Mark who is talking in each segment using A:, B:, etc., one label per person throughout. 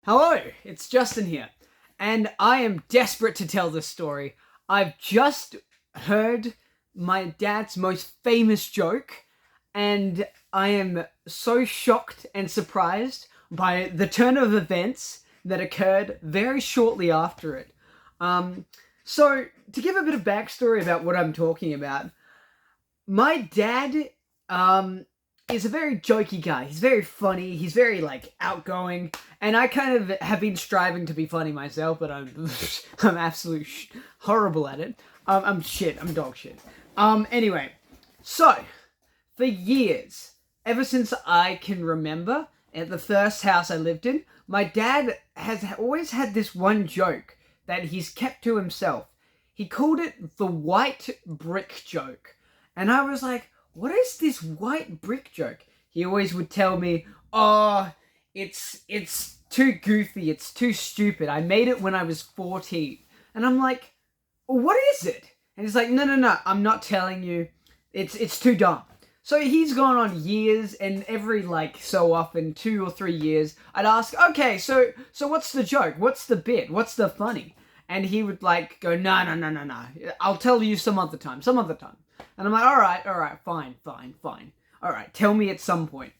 A: Hello, it's Justin here, and I am desperate to tell this story. I've just heard my dad's most famous joke, and I am so shocked and surprised by the turn of events that occurred very shortly after it. So, to give a bit of backstory about what I'm talking about, my dad is a very jokey guy. He's very funny. He's very outgoing, and I kind of have been striving to be funny myself, but I'm I'm absolute horrible at it. I'm shit. I'm dog shit. Anyway, so for years, ever since I can remember, at the first house I lived in, my dad has always had this one joke that he's kept to himself. He called it the white brick joke. And I was like, what is this white brick joke? He always would tell me, oh, it's too goofy, it's too stupid. I made it when I was 14. And I'm like, well, what is it? And he's like, no, I'm not telling you. It's too dumb. So he's gone on years, and every so often, 2 or 3 years, I'd ask, okay, so what's the joke? What's the bit? What's the funny? And he would go, no. I'll tell you some other time. And I'm like, all right, fine. All right, tell me at some point.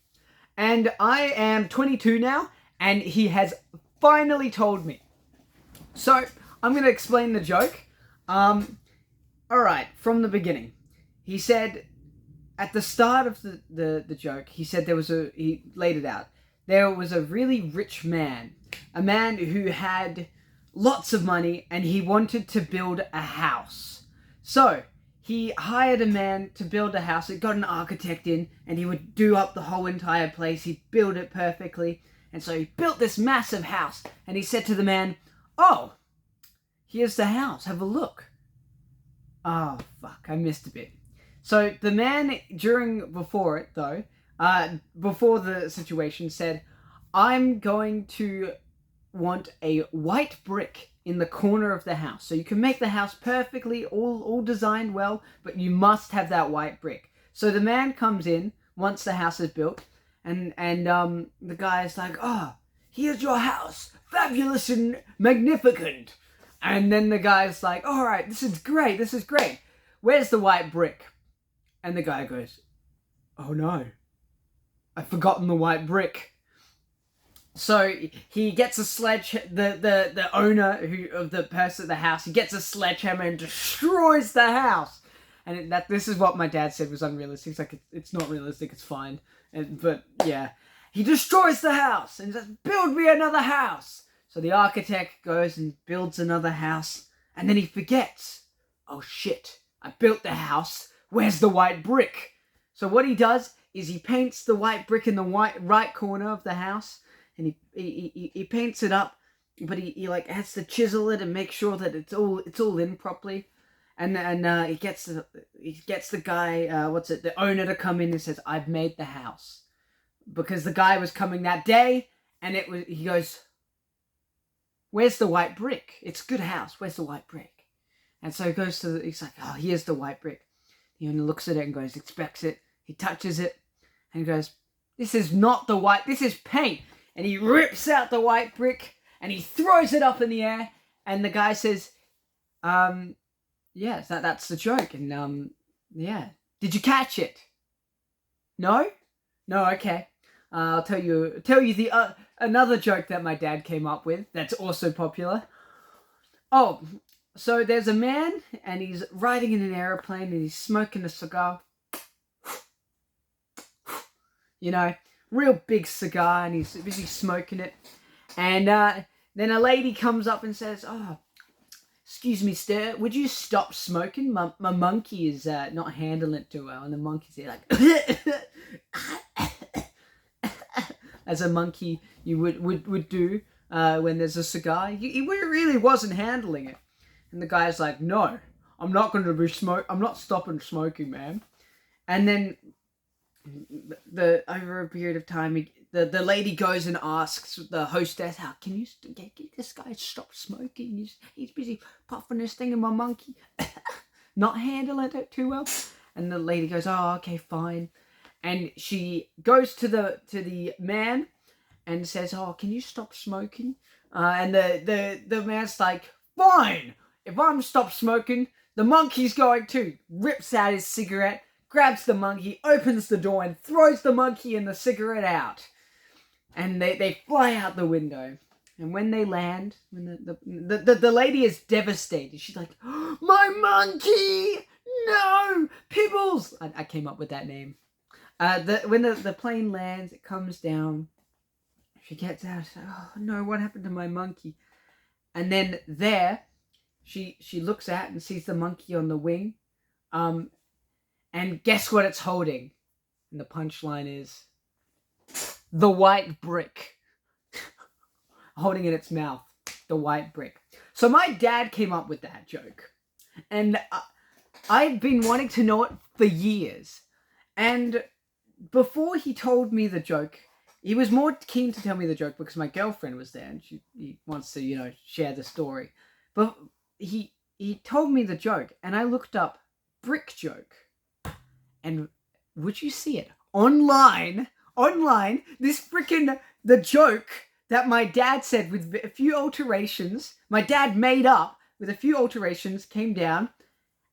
A: And I am 22 now, and he has finally told me. So I'm going to explain the joke. All right, from the beginning. He said, at the start of the joke, he said he laid it out. There was a really rich man, a man who had lots of money, and he wanted to build a house. So he hired a man to build a house. It got an architect in, and he would do up the whole entire place. He'd build it perfectly. And so he built this massive house, and he said to the man, oh, here's the house. Have a look. Oh, fuck, I missed a bit. So the man, before the situation, said, I'm going to want a white brick in the corner of the house. So you can make the house perfectly, all designed well, but you must have that white brick. So the man comes in once the house is built, and the guy is like, oh, here's your house, fabulous and magnificent. And then the guy's like, all right, this is great. Where's the white brick? And the guy goes, oh no, I've forgotten the white brick. So he gets a the owner of the house, he gets a sledgehammer and destroys the house. And this is what my dad said was unrealistic. It's like, it's not realistic, it's fine. But yeah, he destroys the house and says, build me another house. So the architect goes and builds another house, and then he forgets, oh shit, I built the house, where's the white brick? So what he does is he paints the white brick in the right corner of the house, and he paints it up, but he has to chisel it and make sure that it's all in properly. And he gets the guy, the owner, to come in and says, I've made the house. Because the guy was coming that day, and he goes, where's the white brick? It's a good house, where's the white brick? And so he's like, oh, here's the white brick. He looks at it and goes, inspects it, he touches it, and goes, this is not the white, this is paint. And he rips out the white brick, and he throws it up in the air, and the guy says, yes, that's the joke, and, yeah. Did you catch it? No? No, okay. I'll tell you the, another joke that my dad came up with that's also popular. Oh, so there's a man, and he's riding in an aeroplane, and he's smoking a cigar. Real big cigar, and he's busy smoking it. And then a lady comes up and says, oh, excuse me, sir, would you stop smoking? My monkey is not handling it too well. And the monkey's there as a monkey you would do when there's a cigar. He really wasn't handling it. And the guy's like, no, I'm not stopping smoking, man. And then over a period of time, the lady goes and asks the hostess, how can you get this guy to stop smoking? He's busy puffing this thing, and my monkey not handling it too well. And the lady goes, oh, okay, fine. And she goes to the man, and says, "Oh, can you stop smoking?" And the man's like, "Fine, if I'm stop smoking, the monkey's going too." Rips out his cigarette, grabs the monkey, opens the door, and throws the monkey and the cigarette out. And they fly out the window. And when they land, when the lady is devastated. She's like, "Oh, my monkey! No! Pibbles!" I came up with that name. When the plane lands, it comes down. She gets out. She's like, "Oh no, what happened to my monkey?" And then there, she looks at and sees the monkey on the wing. And guess what it's holding? And the punchline is the white brick. Holding in its mouth, the white brick. So my dad came up with that joke. And I've been wanting to know it for years. And before he told me the joke, he was more keen to tell me the joke because my girlfriend was there and he wants to, share the story. But he told me the joke and I looked up brick joke. And would you see it? Online, this freaking, the joke that my dad said with a few alterations, my dad made up with a few alterations, came down,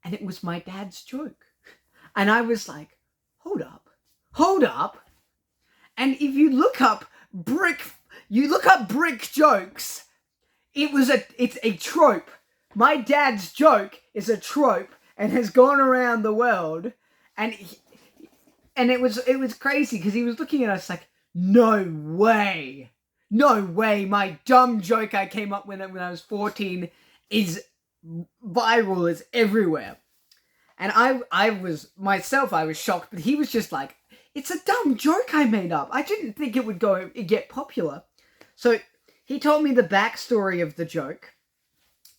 A: and it was my dad's joke. And I was like, hold up. And if you look up brick jokes, it's a trope. My dad's joke is a trope and has gone around the world. And it was crazy because he was looking at us like, no way, my dumb joke I came up with when I was 14 is viral, is everywhere. And I was shocked, but he was just like, it's a dumb joke I made up. I didn't think it would get popular. So he told me the backstory of the joke.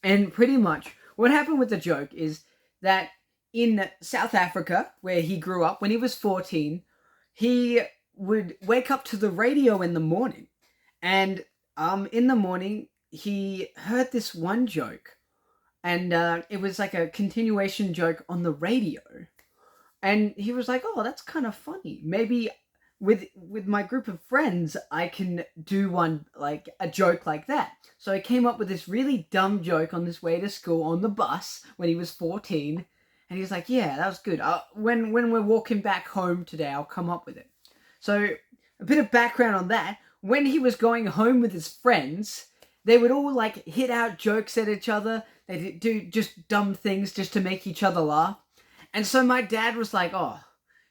A: And pretty much what happened with the joke is that in South Africa, where he grew up, when he was 14, he would wake up to the radio in the morning. And in the morning, he heard this one joke. And it was like a continuation joke on the radio. And he was like, oh, that's kind of funny. Maybe with my group of friends, I can do one, like a joke like that. So I came up with this really dumb joke on his way to school on the bus when he was 14. And he was like, yeah, that was good. When we're walking back home today, I'll come up with it. So a bit of background on that. When he was going home with his friends, they would all like hit out jokes at each other. They do just dumb things just to make each other laugh. And so my dad was like, oh,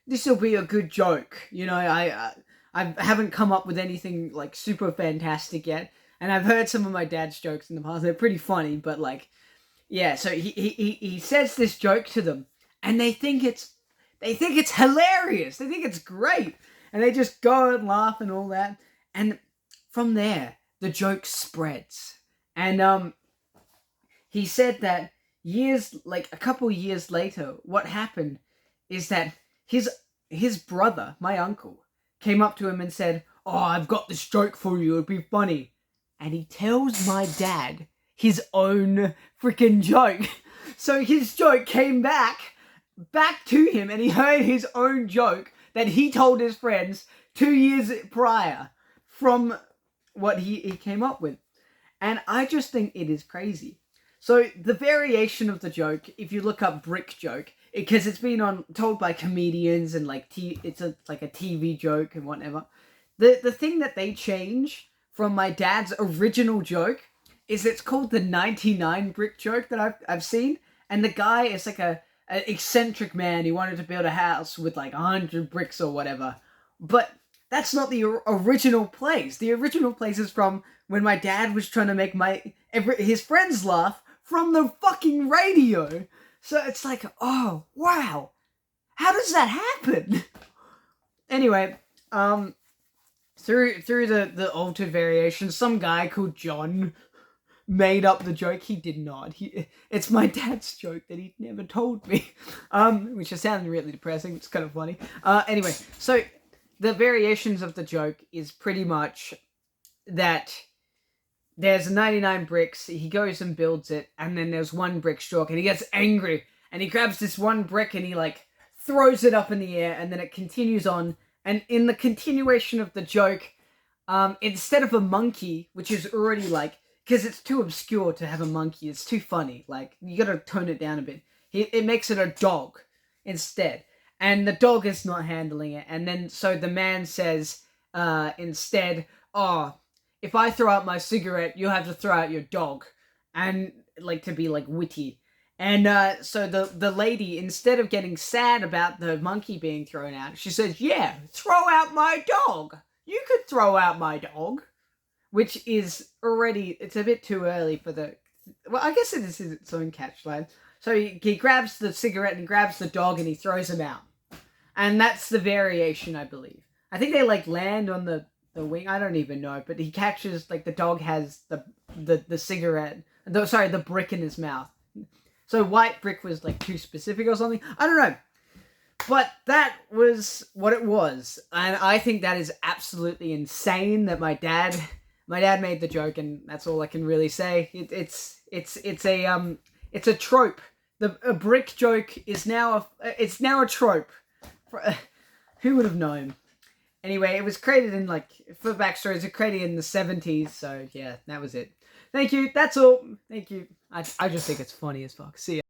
A: this will be a good joke. I haven't come up with anything like super fantastic yet. And I've heard some of my dad's jokes in the past. They're pretty funny, but like, yeah, so he says this joke to them and they think it's hilarious. They think it's great. And they just go and laugh and all that. And from there, the joke spreads. And he said that a couple years later, what happened is that his brother, my uncle, came up to him and said, oh, I've got this joke for you. It'd be funny. And he tells my dad his own freaking joke. So his joke came back to him and he heard his own joke that he told his friends 2 years prior from what he came up with. And I just think it is crazy. So the variation of the joke, if you look up brick joke, because it's been told by comedians and like it's like a TV joke and whatever. The thing that they change from my dad's original joke is it's called the 99 brick joke that I've seen. And the guy is like an eccentric man. He wanted to build a house with like 100 bricks or whatever. But that's not the original place. The original place is from when my dad was trying to make his friends laugh from the fucking radio. So it's like, oh, wow. How does that happen? Anyway, through the altered variations, some guy called John made up the joke. He did not. It's my dad's joke that he'd never told me. Which is sounding really depressing. It's kind of funny. Anyway, so the variations of the joke is pretty much that there's 99 bricks, he goes and builds it, and then there's one brick short, and he gets angry, and he grabs this one brick, and he, like, throws it up in the air, and then it continues on, and in the continuation of the joke, instead of a monkey, which is already like, because it's too obscure to have a monkey, it's too funny. Like, you gotta tone it down a bit. It makes it a dog instead. And the dog is not handling it. And then, so the man says, instead, oh, if I throw out my cigarette, you'll have to throw out your dog. And, like, to be, like, witty. And so the lady, instead of getting sad about the monkey being thrown out, she says, yeah, throw out my dog. You could throw out my dog. Which is already, it's a bit too early for the, well, I guess it is its own catchline. So he grabs the cigarette and grabs the dog and he throws him out. And that's the variation, I believe. I think they, like, land on the wing. I don't even know. But he catches, like, the dog has the cigarette, the brick in his mouth. So white brick was, like, too specific or something. I don't know. But that was what it was. And I think that is absolutely insane that my dad made the joke, and that's all I can really say. It's a trope. A brick joke is now a trope. Who would have known? Anyway, it was created in, like, for backstory, it was created in the 70s, so yeah, that was it. Thank you, that's all. Thank you. I just think it's funny as fuck. See ya.